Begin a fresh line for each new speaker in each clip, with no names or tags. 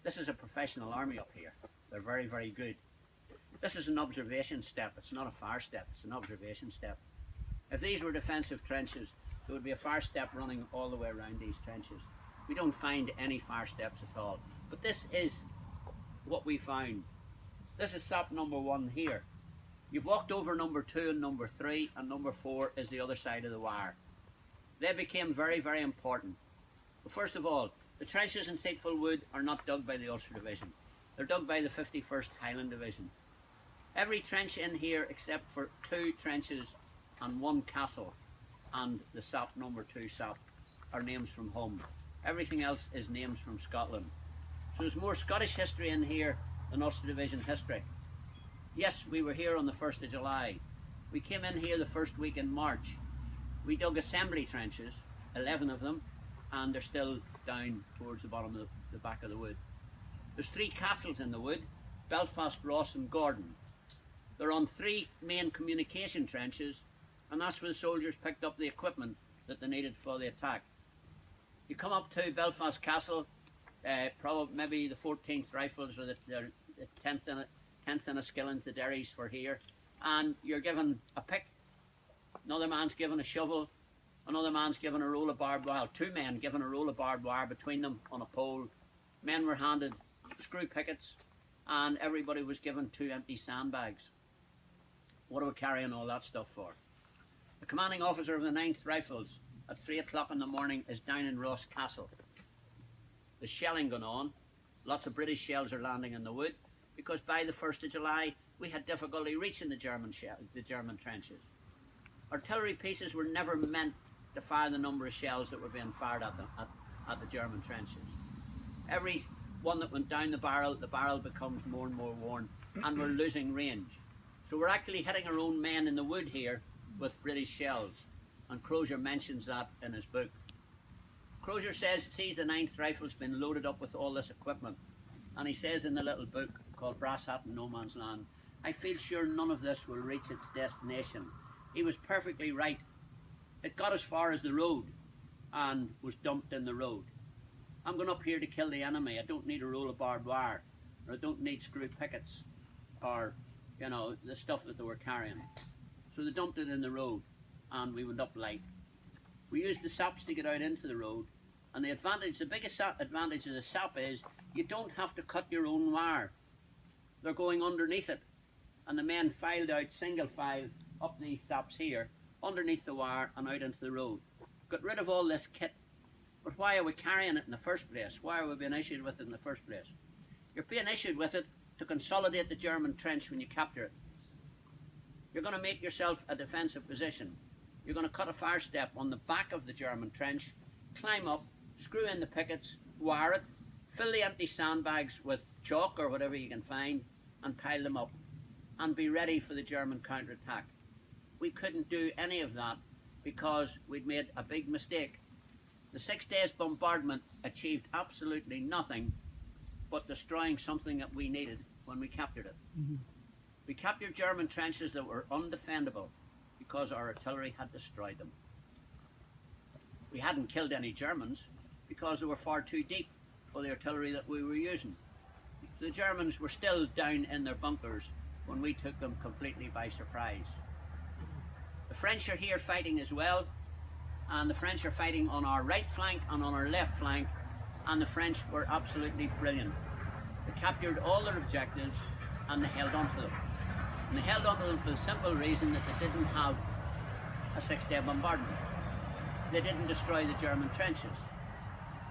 This is a professional army up here. They're very, very good. This is an observation step. It's not a fire step. It's an observation step. If these were defensive trenches, there would be a fire step running all the way around these trenches. We don't find any fire steps at all. But this is what we found. This is sap number 1 here. You've walked over number 2 and number 3, and number 4 is the other side of the wire. They became very, very important. But first of all, the trenches in Thiepval Wood are not dug by the Ulster Division. They're dug by the 51st Highland Division. Every trench in here, except for 2 trenches and 1 castle, and the sap number 2 sap, are names from home. Everything else is names from Scotland. So there's more Scottish history in here than Ulster Division history. Yes, we were here on the 1st of July. We came in here the first week in March. We dug assembly trenches, 11 of them, and they're still down towards the bottom of the back of the wood. There's 3 castles in the wood, Belfast, Ross and Gordon. They're on 3 main communication trenches, and that's where the soldiers picked up the equipment that they needed for the attack. You come up to Belfast Castle, probably maybe the 14th Rifles or the 10th Enniskillens, the Derrys for here, and you're given a pick. Another man's given a shovel, another man's given a roll of barbed wire, 2 men given a roll of barbed wire between them on a pole. Men were handed screw pickets, and everybody was given 2 empty sandbags. What are we carrying all that stuff for? The commanding officer of the 9th Rifles at 3 o'clock in the morning is down in Ross Castle. There's shelling going on. Lots of British shells are landing in the wood, because by the 1st of July we had difficulty reaching the German trenches. Artillery pieces were never meant to fire the number of shells that were being fired at the German trenches. Every one that went down the barrel becomes more and more worn, and we're losing range. So we're actually hitting our own men in the wood here with British shells, and Crozier mentions that in his book. Crozier sees the 9th Rifles been loaded up with all this equipment, and he says in the little book called Brass Hat in No Man's Land, I feel sure none of this will reach its destination. He was perfectly right. It got as far as the road and was dumped in the road. I'm going up here to kill the enemy. I don't need a roll of barbed wire, or I don't need screw pickets, or the stuff that they were carrying. So they dumped it in the road, and we went up light. We used the saps to get out into the road, and the biggest advantage of the sap is you don't have to cut your own wire. They're going underneath it, and the men filed out single file up these saps here, underneath the wire and out into the road. Got rid of all this kit. But why are we carrying it in the first place? Why are we being issued with it in the first place? You're being issued with it to consolidate the German trench when you capture it. You're going to make yourself a defensive position. You're going to cut a fire step on the back of the German trench, climb up, screw in the pickets, wire it, fill the empty sandbags with chalk or whatever you can find, and pile them up, and be ready for the German counterattack. We couldn't do any of that because we'd made a big mistake. The 6 days bombardment achieved absolutely nothing but destroying something that we needed when we captured it. Mm-hmm. We captured German trenches that were undefendable because our artillery had destroyed them. We hadn't killed any Germans because they were far too deep for the artillery that we were using. The Germans were still down in their bunkers when we took them completely by surprise. The French are here fighting as well, and the French are fighting on our right flank and on our left flank, and the French were absolutely brilliant. They captured all their objectives and they held on to them. And they held on to them for the simple reason that they didn't have a 6-day bombardment. They didn't destroy the German trenches.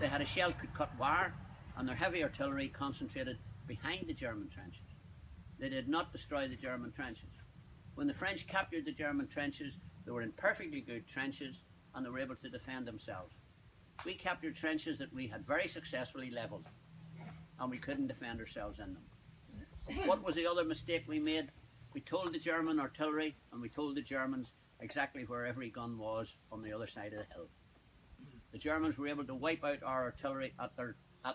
They had a shell-cut wire, and their heavy artillery concentrated behind the German trenches. They did not destroy the German trenches. When the French captured the German trenches, they were in perfectly good trenches, and they were able to defend themselves. We captured trenches that we had very successfully levelled, and we couldn't defend ourselves in them. What was the other mistake we made? We told the German artillery, and we told the Germans exactly where every gun was on the other side of the hill. The Germans were able to wipe out our artillery at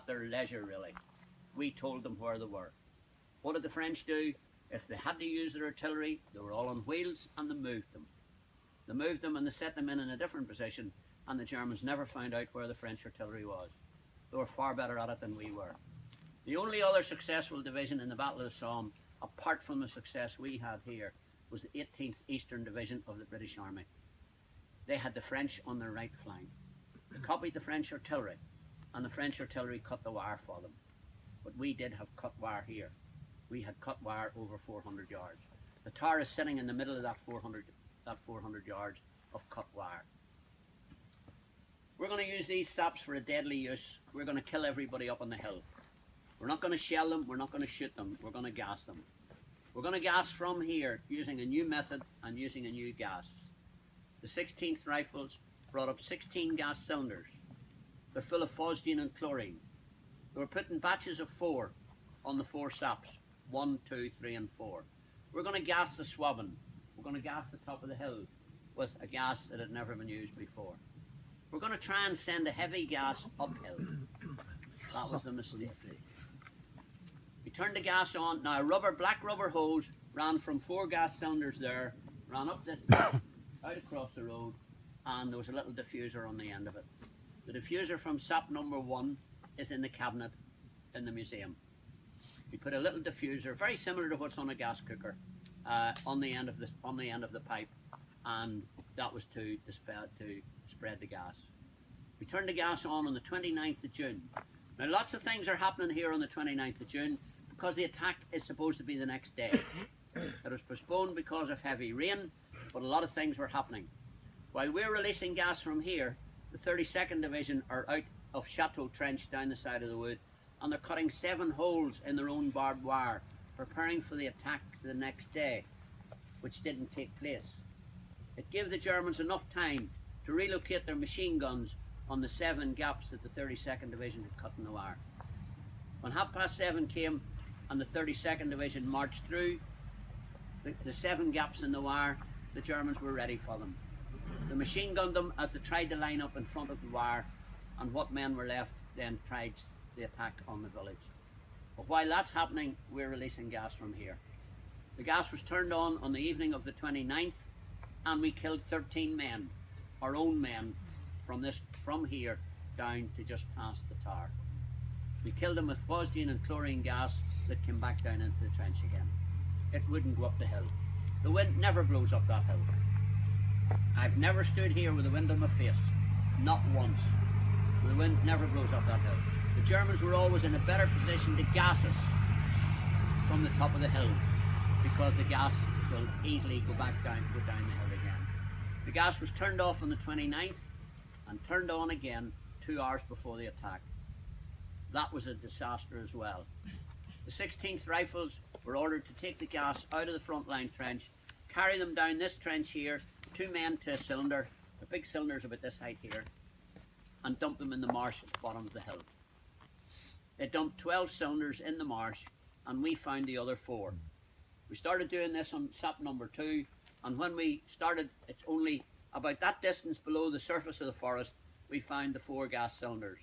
their leisure, really. We told them where they were. What did the French do? If they had to use their artillery, they were all on wheels, and they moved them. They moved them and they set them in a different position, and the Germans never found out where the French artillery was. They were far better at it than we were. The only other successful division in the Battle of the Somme, apart from the success we had here, was the 18th Eastern Division of the British Army. They had the French on their right flank. They copied the French artillery, and the French artillery cut the wire for them. But we did have cut wire here. We had cut wire over 400 yards. The tower is sitting in the middle of that 400 yards of cut wire. We're going to use these saps for a deadly use. We're going to kill everybody up on the hill. We're not going to shell them, we're not going to shoot them, we're going to gas them. We're going to gas from here using a new method and using a new gas. The 16th Rifles brought up 16 gas cylinders. They're full of phosgene and chlorine. They were put in batches of 4 on the 4 saps, 1, 2, 3 and 4. We're going to gas the swabbing. We're going to gas the top of the hill with a gas that had never been used before. We're going to try and send a heavy gas uphill. That was the mistake. We turned the gas on. Now a black rubber hose ran from 4 gas cylinders there, ran up this out across the road, and there was a little diffuser on the end of it. The diffuser from sap number 1 is in the cabinet in the museum. We put a little diffuser, very similar to what's on a gas cooker, on the end of the pipe, and that was to spread the gas. We turned the gas on the 29th of June. Now lots of things are happening here on the 29th of June because the attack is supposed to be the next day. It was postponed because of heavy rain, but a lot of things were happening. While we're releasing gas from here, the 32nd Division are out of Chateau Trench down the side of the wood, and they're cutting 7 holes in their own barbed wire, preparing for the attack the next day, which didn't take place. It gave the Germans enough time to relocate their machine guns on the 7 gaps that the 32nd Division had cut in the wire. When 7:30 came and the 32nd Division marched through the 7 gaps in the wire, the Germans were ready for them. They machine gunned them as they tried to line up in front of the wire, and what men were left then tried the attack on the village. But while that's happening, we're releasing gas from here. The gas was turned on the evening of the 29th, and we killed 13 men, our own men, from here down to just past the tower. We killed them with phosgene and chlorine gas that came back down into the trench again. It wouldn't go up the hill. The wind never blows up that hill. I've never stood here with the wind on my face, not once. The wind never blows up that hill. The Germans were always in a better position to gas us from the top of the hill, because the gas will easily go down the hill again. The gas was turned off on the 29th and turned on again 2 hours before the attack. That was a disaster as well. The 16th Rifles were ordered to take the gas out of the front line trench, carry them down this trench here, 2 men to a cylinder, the big cylinder's about this height here, and dump them in the marsh at the bottom of the hill. They dumped 12 cylinders in the marsh, and we found the other 4. We started doing this on sap number 2, and when we started, it's only about that distance below the surface of the forest, we found the 4 gas cylinders.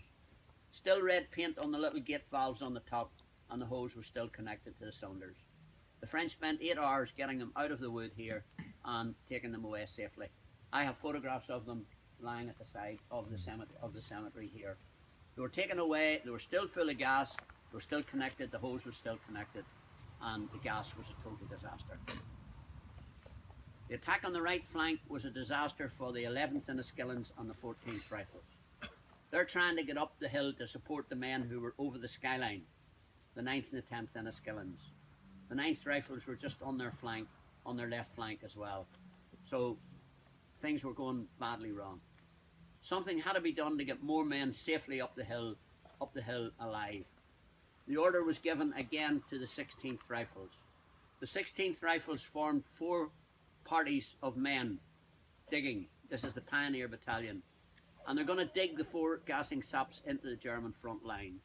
Still red paint on the little gate valves on the top, and the hose was still connected to the cylinders. The French spent 8 hours getting them out of the wood here and taking them away safely. I have photographs of them lying at the side of the cemetery here. They were taken away, they were still full of gas, they were still connected, the hose was still connected, and the gas was a total disaster. The attack on the right flank was a disaster for the 11th Enniskillens and the 14th Rifles. They're trying to get up the hill to support the men who were over the skyline, the 9th and the 10th Enniskillens. The 9th Rifles were just on their flank, on their left flank as well. So things were going badly wrong. Something had to be done to get more men safely up the hill alive. The order was given again to the 16th Rifles. The 16th Rifles formed 4 parties of men digging. This is the Pioneer Battalion. And they're going to dig the 4 gassing saps into the German front line.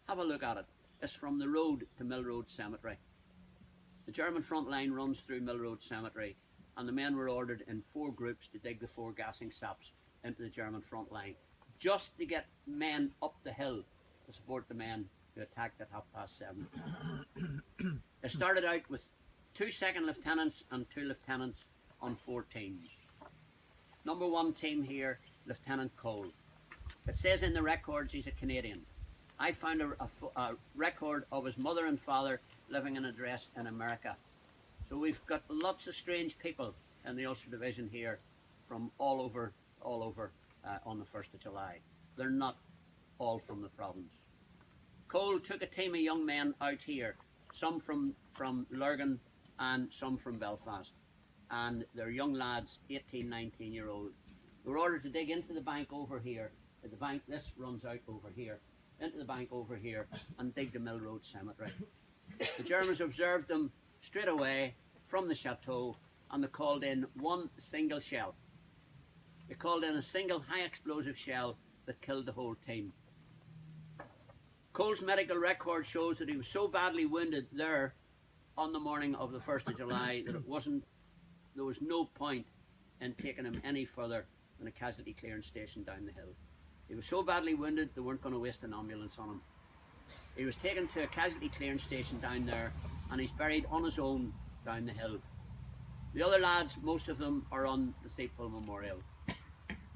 Have a look at it. It's from the road to Mill Road Cemetery. The German front line runs through Mill Road Cemetery, and the men were ordered in 4 groups to dig the 4 gassing saps into the German front line, just to get men up the hill to support the men who attacked at 7:30. They started out with 2 second lieutenants and 2 lieutenants on 4 teams. Number 1 team here, Lieutenant Cole. It says in the records he's a Canadian, I found a record of his mother and father living in an address in America. So we've got lots of strange people in the Ulster Division here from all over on the 1st of July. They're not all from the province. Cole took a team of young men out here, some from Lurgan and some from Belfast. And they're young lads, 18, 19-year-old. They were ordered to dig into the bank over here. The bank, this runs out over here, into the bank over here, and dig the Mill Road Cemetery. The Germans observed them straight away from the chateau, and they called in one single shell. They called in a single high explosive shell that killed the whole team. Cole's medical record shows that he was so badly wounded there on the morning of the 1st of July that there was no point in taking him any further than a casualty clearance station down the hill. He was so badly wounded they weren't going to waste an ambulance on him. He was taken to a casualty clearance station down there, and he's buried on his own down the hill. The other lads, most of them, are on the Thiepval Memorial.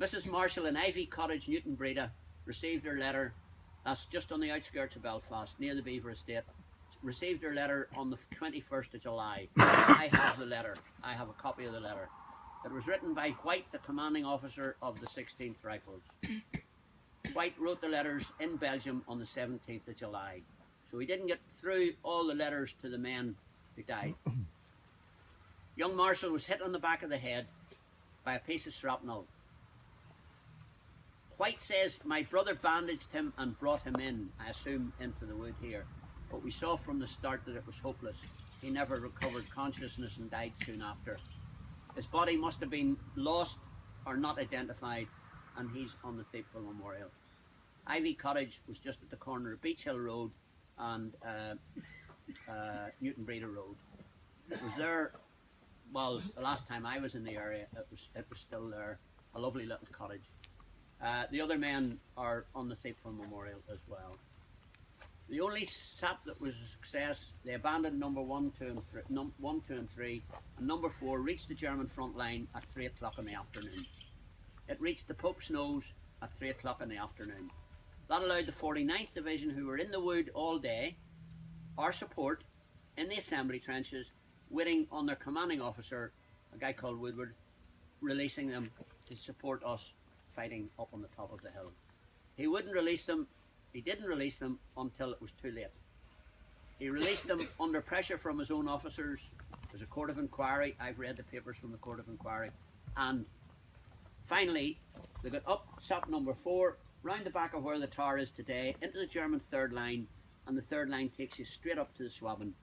Mrs. Marshall in Ivy Cottage, Newton Breda, received her letter. That's just on the outskirts of Belfast, near the Beaver Estate. Received her letter on the 21st of July. I have the letter. I have a copy of the letter. It was written by White, the commanding officer of the 16th Rifles. White wrote the letters in Belgium on the 17th of July. So he didn't get through all the letters to the men who died. Young Marshall was hit on the back of the head by a piece of shrapnel. White says, my brother bandaged him and brought him in, I assume into the wood here. But we saw from the start that it was hopeless. He never recovered consciousness and died soon after. His body must have been lost or not identified, and he's on the Thiepval Memorial. Ivy Cottage was just at the corner of Beach Hill Road and Newton Breda Road. It was there, well, the last time I was in the area, it was still there, a lovely little cottage. The other men are on the Thiepval Memorial as well. The only SAP that was a success, they abandoned number 1, 2 and 3, and number 4 reached the German front line at 3 o'clock in the afternoon. It reached the Pope's Nose at 3 o'clock in the afternoon. That allowed the 49th Division, who were in the wood all day, our support in the assembly trenches, waiting on their commanding officer, a guy called Woodward, releasing them to support us fighting up on the top of the hill. He wouldn't release them. He didn't release them until it was too late. He released them under pressure from his own officers. There's a court of inquiry. I've read the papers from the court of inquiry. And finally, they got up SAP number 4, round the back of where the tower is today, into the German third line, and the third line takes you straight up to the Swabin.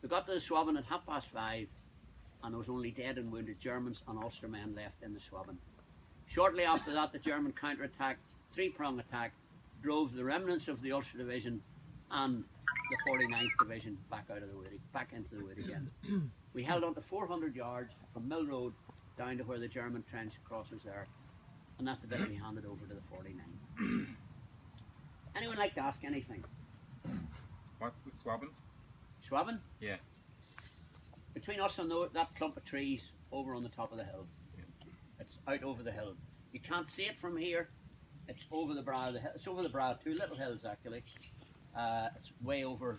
They got to the Swabin at 5:30, and there was only dead and wounded Germans and Ulster men left in the Swabin. Shortly after that, the German counterattack, three-prong attack, drove the remnants of the Ulster Division and the 49th Division back into the wood again. We held on to 400 yards from Mill Road down to where the German trench crosses there, and that's the bit we handed over to the 49th. Anyone like to ask anything?
What's the Swabin?
Swabin?
Yeah.
Between us and that clump of trees over on the top of the hill. It's out over the hill. You can't see it from here. It's over the brow of the hill. It's over the brow of 2 little hills actually. It's way over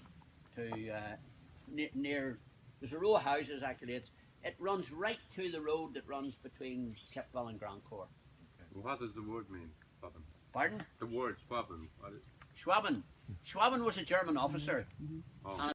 to near. There's a row of houses actually. It runs right to the road that runs between Kipville and Grand Court.
Okay. What does the word mean, Schwaben?
Pardon?
The word Schwaben.
Schwaben. Schwaben was a German officer.
Oh.